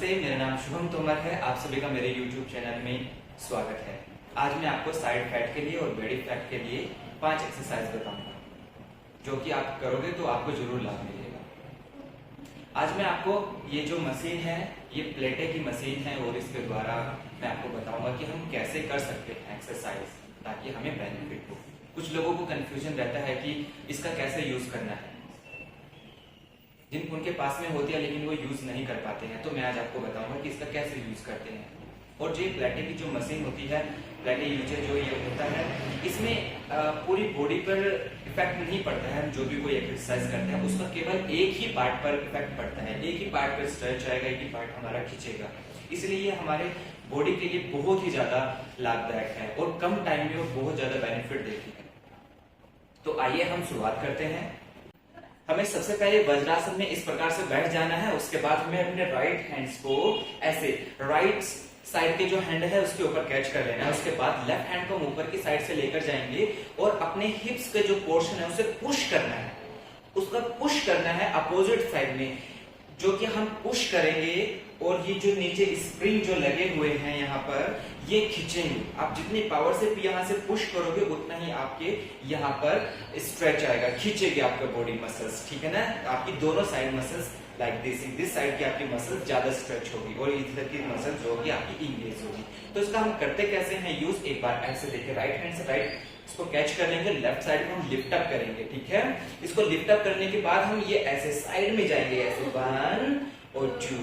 नमस्ते, मेरा नाम शुभम तोमर है। आप सभी का मेरे YouTube चैनल में स्वागत है। आज मैं आपको साइड फैट के लिए और बॉडी फैट के लिए 5 एक्सरसाइज बताऊंगा, जो कि आप करोगे तो आपको जरूर लाभ मिलेगा। आज मैं आपको ये जो मशीन है, ये प्लेटे की मशीन है और इसके द्वारा मैं आपको बताऊंगा कि हम कैसे कर सकते हैं एक्सरसाइज ताकि हमें बेनिफिट हो। कुछ लोगों को कंफ्यूजन रहता है कि इसका कैसे यूज करना है, जिन उनके पास में होती है लेकिन वो यूज नहीं कर पाते हैं। तो मैं आज आपको बताऊंगा कि इसका कैसे यूज करते हैं। और जो प्लेटे की जो मशीन होती है, प्लेटे यूजर जो ये होता है, इसमें पूरी बॉडी पर इफेक्ट नहीं पड़ता है। हम जो भी कोई एक्सरसाइज करते हैं उसका केवल एक ही पार्ट पर इफेक्ट पड़ता है, एक ही पार्ट पर स्ट्रेच आएगा, एक ही पार्ट हमारा खींचेगा। इसलिए ये हमारे बॉडी के लिए बहुत ही ज्यादा लाभदायक है और कम टाइम में वो बहुत ज्यादा बेनिफिट देती है। तो आइए हम शुरुआत करते हैं। हमें सबसे पहले वज्रासन में इस प्रकार से बैठ जाना है। उसके बाद हमें अपने राइट हैंड्स को ऐसे राइट साइड के जो हैंड है उसके ऊपर कैच कर लेना है। उसके बाद लेफ्ट हैंड को हम ऊपर की साइड से लेकर जाएंगे और अपने हिप्स के जो पोर्शन है उसे पुश करना है। उसका पुश करना है अपोजिट साइड में, जो कि हम पुश करेंगे और ये जो नीचे स्प्रिंग जो लगे हुए हैं यहाँ पर, ये खींचेंगे। आप जितनी पावर से यहाँ से पुश करोगे उतना ही आपके यहाँ पर स्ट्रेच आएगा, खींचेगी आपका बॉडी मसल्स, ठीक है ना। आपकी दोनों side muscles like this side की आपकी मसल्स ज्यादा स्ट्रेच होगी और इधर की मसल्स जो होगी आपकी इंगेज होगी। तो इसका हम करते कैसे हैं यूज, एक बार ऐसे देखिए, राइट हैंड से राइट इसको कैच कर लेंगे, लेफ्ट साइड को हम लिफ्ट अप करेंगे, ठीक है। इसको लिफ्ट अप करने के बाद हम ये ऐसे साइड में जाएंगे, ऐसे 1 और 2,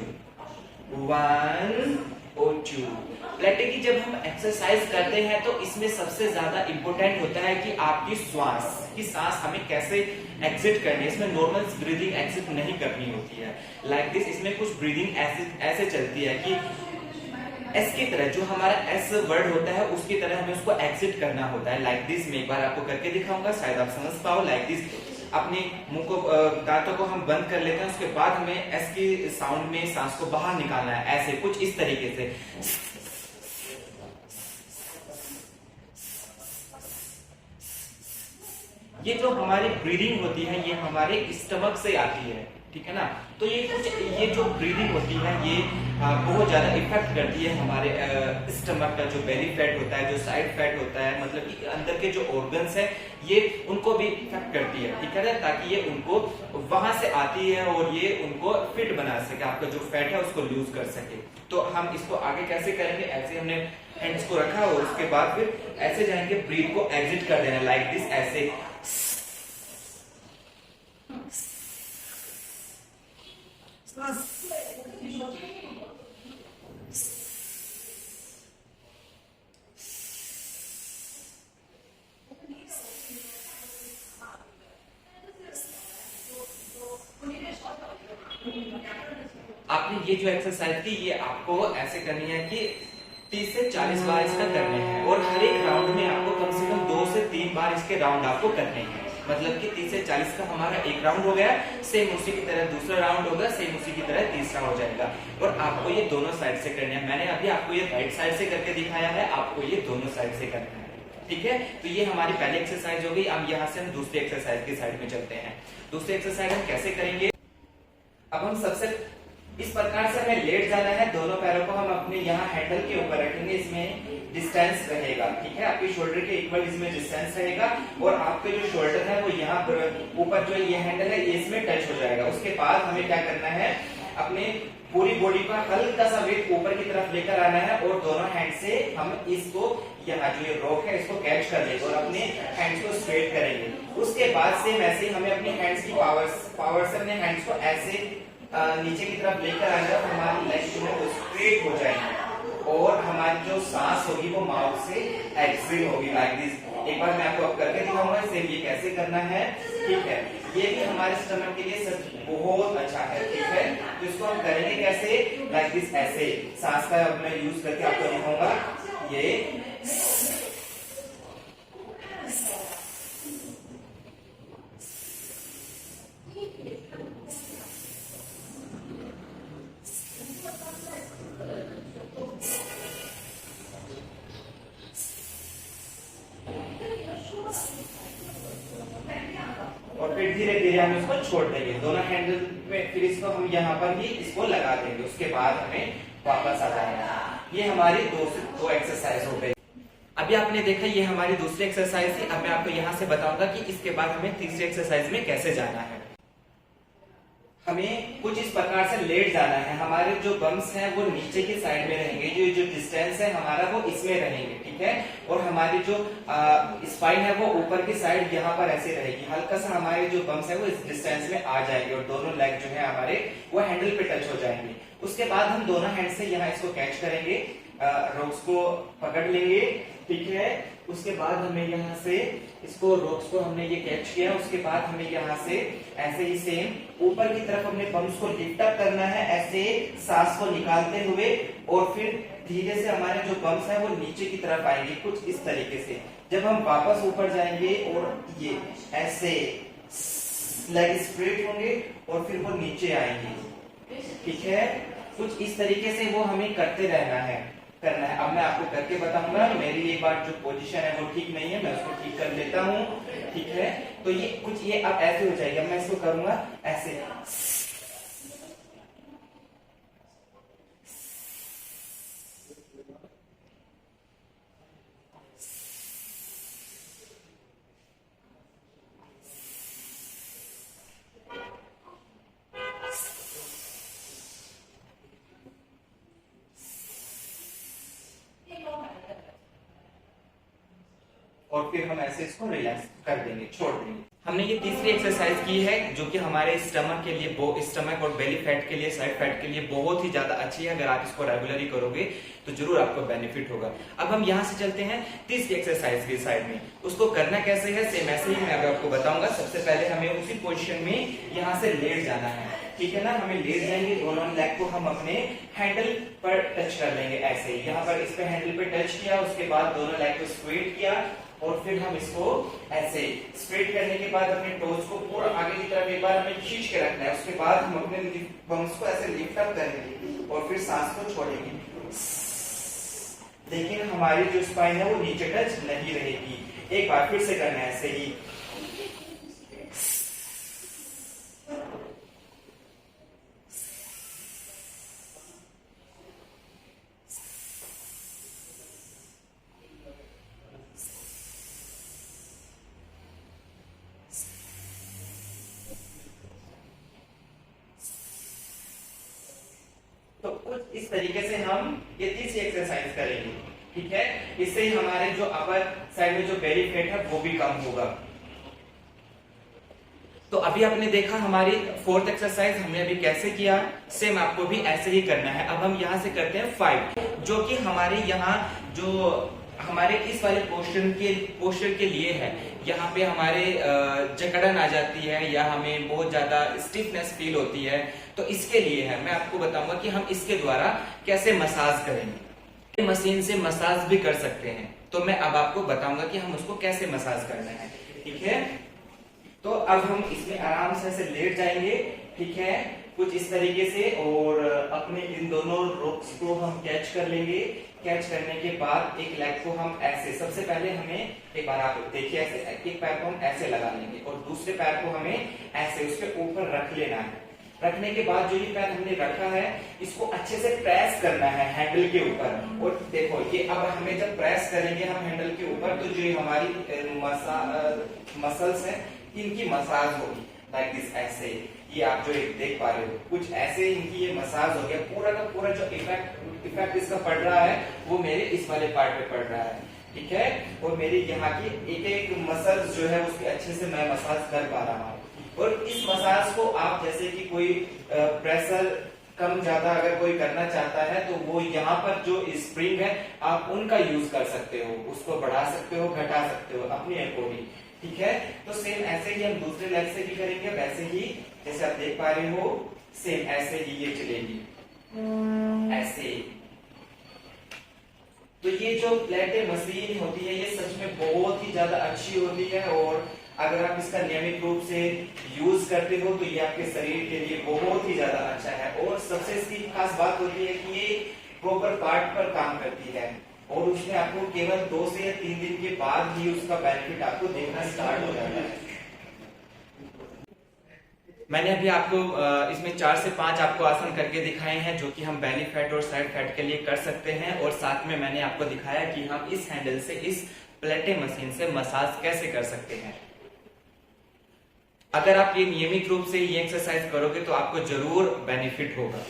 1 और 2। प्लेटे की जब हम एक्सरसाइज करते हैं तो इसमें सबसे ज्यादा इंपॉर्टेंट होता है कि आपकी सांस हमें कैसे एग्जिट करनी है। इसमें नॉर्मल ब्रीदिंग एग्जिट नहीं करनी होती है लाइक दिस। इसमें कुछ ब्रीदिंग ऐसे चलती है कि एस की तरह, जो हमारा एस वर्ड होता है उसकी तरह हमें उसको एग्जिट करना होता है लाइक दिस। मैं एक बार आपको करके दिखाऊंगा, शायद आप समझ पाओ। लाइक दिस अपने मुंह को, दांतों को हम बंद कर लेते हैं। उसके बाद हमें एस की साउंड में सांस को बाहर निकालना है, ऐसे कुछ इस तरीके से। ये जो हमारी ब्रीदिंग होती है ये हमारे स्टमक से आती है, ठीक है ना। तो ये जो ब्रीदिंग होती है ये बहुत ज्यादा इफेक्ट करती है हमारे स्टमक का जो बेली फैट होता है, जो साइड फैट होता है, मतलब कि अंदर के जो ऑर्गन्स है ये उनको भी इफेक्ट करती है, ठीक है ना, ताकि ये उनको वहां से आती है और ये उनको फिट बना सके, आपका जो फैट है उसको लूज कर सके। तो हम इसको आगे कैसे करेंगे, ऐसे हमने हैंड्स को रखा और उसके बाद फिर ऐसे जाएंगे, ब्रीथ को एग्जिट कर देना लाइक दिस, ऐसे। आपने ये जो एक्सरसाइज की ये आपको ऐसे करनी है कि 30 से 40 बार इसका करने हैं और हर एक राउंड में आपको कम से कम 2 से 3 बार इसके राउंड आपको करने हैं। मतलब कि 30 से 40 का हमारा एक राउंड हो गया, सेम उसी की तरह दूसरा राउंड होगा, सेम उसी की तरह तीसरा हो जाएगा। और आपको ये दोनों साइड से करना है। मैंने अभी आपको ये राइट साइड से करके दिखाया है, आपको ये दोनों साइड से करना है, ठीक है। तो ये हमारी पहली एक्सरसाइज हो गई। अब यहाँ से हम दूसरी एक्सरसाइज की साइड में चलते हैं। दूसरी एक्सरसाइज हम कैसे करेंगे, अब हम सबसे इस प्रकार से हमें लेट जाना है। दोनों पैरों को हम अपने यहाँ हैंडल के ऊपर रखेंगे, इसमें डिस्टेंस रहेगा, ठीक है। आपके शोल्डर के इक्वल इसमें डिस्टेंस रहेगा और आपके जो शोल्डर है वो यहाँ पर ऊपर जो ये हैंडल है ये इसमें टच हो जाएगा। उसके बाद हमें क्या करना है, अपने पूरी बॉडी का हल्का सा वेट ऊपर की तरफ लेकर आना है और दोनों हैंड से हम इसको, यहाँ जो ये रॉक है इसको कैच कर लेंगे और अपने हैंड्स को स्ट्रेट करेंगे। उसके बाद से ऐसे हमें अपने हैंड्स की पावर से अपने हैंड्स को ऐसे नीचे की तरफ लेकर आना है। हमारी लेग जो है वो स्ट्रेट हो जाएगी और हमारी जो सांस होगी वो माउथ से एक्सहेल होगी लाइक दिस। एक बार मैं आपको करके दिखाऊंगा सेम ये कैसे करना है, ठीक है। ये भी हमारे स्टमक के लिए सच बहुत अच्छा है, ठीक है। तो इसको हम करेंगे कैसे, लाइक दिस, ऐसे सांस का मैं यूज करके आपको दिखाऊंगा। ये और फिर धीरे धीरे फिर हम इसको छोड़ देंगे दोनों हैंडल में, फिर इसको हम यहाँ पर ही इसको लगा देंगे, उसके बाद हमें वापस आ जाएगा। ये हमारी दो एक्सरसाइज हो गई। अभी आपने देखा ये हमारी दूसरी एक्सरसाइज थी। अब मैं आपको यहाँ से बताऊंगा कि इसके बाद हमें तीसरी एक्सरसाइज में कैसे जाना है। हमें कुछ इस प्रकार से लेट जाना है। हमारे जो बम्स हैं वो नीचे की साइड में रहेंगे, जो डिस्टेंस है हमारा वो इसमें रहेंगे, ठीक है। और हमारी जो स्पाइन है वो ऊपर की साइड यहाँ पर ऐसे रहेगी। हल्का सा हमारे जो बम्स है वो इस डिस्टेंस में आ जाएंगे और दोनों लेग जो है हमारे वो हैंडल पे टच हो जाएंगे। उसके बाद हम दोनों हैंड से यहाँ इसको कैच करेंगे, रोक्स को पकड़ लेंगे, ठीक है। उसके बाद हमें यहाँ से इसको रोक्स को हमने ये कैच किया, उसके बाद हमें यहाँ से ऐसे ही सेम ऊपर की तरफ अपने बम्स को लिफ्ट अप करना है, ऐसे सांस को निकालते हुए, और फिर धीरे से हमारे जो बम्स हैं वो नीचे की तरफ आएंगे कुछ इस तरीके से। जब हम वापस ऊपर जाएंगे और ये ऐसे लेग स्ट्रेट होंगे और फिर वो नीचे आएंगे, ठीक है। कुछ इस तरीके से वो हमें करते रहना है। अब मैं आपको करके बताऊंगा। मेरी एक बार जो पोजीशन है वो ठीक नहीं है, मैं उसको ठीक कर लेता हूँ, ठीक है। तो ये कुछ ये अब ऐसे हो जाएगा। मैं इसको करूंगा ऐसे, और फिर हम ऐसे इसको रिलैक्स कर देंगे, छोड़ देंगे। हमने ये तीसरी एक्सरसाइज की है जो कि हमारे स्टमक के लिए, स्टमक और बेली फैट के लिए, साइड फैट के लिए बहुत ही ज्यादा अच्छी है। अगर आप इसको रेगुलरली करोगे तो जरूर आपको बेनिफिट होगा। अब हम यहाँ से चलते हैं तीसरी एक्सरसाइज की साइड में। उसको करना कैसे है सेम ऐसे ही मैं आपको बताऊंगा। सबसे पहले हमें उसी पोजिशन में यहाँ से लेट जाना है, ठीक है ना। हमें लेट जाएंगे, दोनों लेग को हम अपने हैंडल पर टच कर लेंगे ऐसे ही। यहाँ पर इस पे हैंडल पे टच किया, उसके बाद दोनों लेग को स्ट्रेट किया और फिर हम इसको ऐसे स्ट्रेट करने के बाद अपने टोज को पूरा आगे की तरफ एक बार हमें खींच के रखना है। उसके बाद हम अपने बम्स को ऐसे लिफ्ट अप करेंगे और फिर सांस को छोड़ेंगे, लेकिन हमारी जो स्पाइन है वो नीचे टच नहीं रहेगी। एक बार फिर से करना है ऐसे ही, तो कुछ इस तरीके से हम ये तीसरी एक्सरसाइज करेंगे, ठीक है। इससे ही हमारे जो अपर साइड में जो बेली फैट है वो भी कम होगा। तो अभी आपने देखा हमारी फोर्थ एक्सरसाइज हमने अभी कैसे किया, सेम आपको भी ऐसे ही करना है। अब हम यहाँ से करते हैं 5, जो कि हमारे यहाँ जो हमारे इस वाले पोस्चर के लिए है। यहाँ पे हमारे जकड़न आ जाती है या हमें बहुत ज्यादा स्टिफनेस फील होती है, तो इसके लिए है। मैं आपको बताऊंगा कि हम इसके द्वारा कैसे मसाज करेंगे। मशीन से मसाज भी कर सकते हैं, तो मैं अब आपको बताऊंगा कि हम उसको कैसे मसाज करना है, ठीक है। तो अब हम इसमें आराम से ऐसे लेट जाएंगे, ठीक है, कुछ इस तरीके से, और अपने इन दोनों रोप्स को हम कैच कर लेंगे। कैच करने के बाद एक लेग को हम ऐसे, सबसे पहले हमें एक बार आप देखिए ऐसे, एक पैर को हम ऐसे लगा लेंगे और दूसरे पैर को हमें ऐसे उसके ऊपर रख लेना है। रखने के बाद जो ये पैर हमने रखा है इसको अच्छे से प्रेस करना है हैंडल के ऊपर। और देखो ये अब हमें जब प्रेस करेंगे हम हैंडल के ऊपर, तो जो हमारी मसल्स हैं इनकी मसाज होगी, लाइक दिस, ऐसे। ये आप जो देख पा रहे हो कुछ ऐसे इनकी ये मसाज हो गया। पूरा का पूरा जो इफेक्ट इसका पड़ रहा है वो मेरे इस वाले पार्ट पे पड़ रहा है, ठीक है। और मेरी यहाँ की एक एक मसल जो है उसकी अच्छे से मैं मसाज कर पा रहा हूँ। और इस मसाज को आप जैसे कि कोई प्रेशर कम ज्यादा अगर कोई करना चाहता है तो वो यहाँ पर जो स्प्रिंग है आप उनका यूज कर सकते हो, उसको बढ़ा सकते हो, घटा सकते हो अपने अकॉर्डिंग, ठीक है। तो सेम ऐसे ही हम दूसरे लेग से भी करेंगे, वैसे ही जैसे आप देख पा रहे हो, सेम ऐसे ही ये चलेगी ऐसे। तो ये जो प्लेटे मशीन होती है ये सच में बहुत ही ज्यादा अच्छी होती है, और अगर आप इसका नियमित रूप से यूज करते हो तो ये आपके शरीर के लिए बहुत ही ज्यादा अच्छा है। और सबसे इसकी खास बात होती है कि ये प्रॉपर पार्ट पर काम करती है, और उसमें आपको केवल 2 से या 3 दिन के बाद ही उसका बेनिफिट आपको देखना स्टार्ट हो जाता है। मैंने अभी आपको इसमें 4 से 5 आपको आसन करके दिखाए हैं जो कि हम बेली फैट और साइड फैट के लिए कर सकते हैं, और साथ में मैंने आपको दिखाया कि हम इस हैंडल से, इस प्लेटे मशीन से मसाज कैसे कर सकते हैं। अगर आप ये नियमित रूप से ये एक्सरसाइज करोगे तो आपको जरूर बेनिफिट होगा।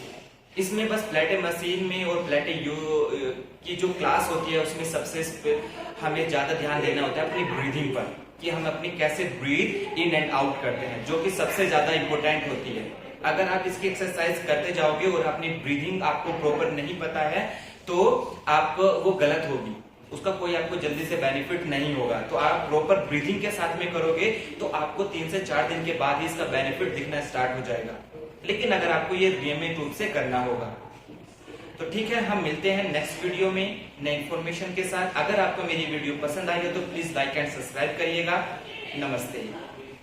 इसमें बस प्लेटे मशीन में और प्लेटे यू की जो क्लास होती है उसमें सबसे हमें ज्यादा ध्यान देना होता है अपनी ब्रीदिंग पर, कि हम अपनी कैसे ब्रीथ इन एंड आउट करते हैं, जो कि सबसे ज्यादा इंपॉर्टेंट होती है। अगर आप इसकी एक्सरसाइज करते जाओगे और अपनी ब्रीदिंग आपको प्रॉपर नहीं पता है तो आपको वो गलत होगी, उसका कोई आपको जल्दी से बेनिफिट नहीं होगा। तो आप प्रॉपर ब्रीदिंग के साथ में करोगे तो आपको 3 से 4 दिन के बाद ही इसका बेनिफिट दिखना स्टार्ट हो जाएगा, लेकिन अगर आपको ये नियमित रूप से करना होगा। तो ठीक है, हम मिलते हैं नेक्स्ट वीडियो में नई इंफॉर्मेशन के साथ। अगर आपको मेरी वीडियो पसंद आई है तो प्लीज लाइक एंड सब्सक्राइब करिएगा। नमस्ते।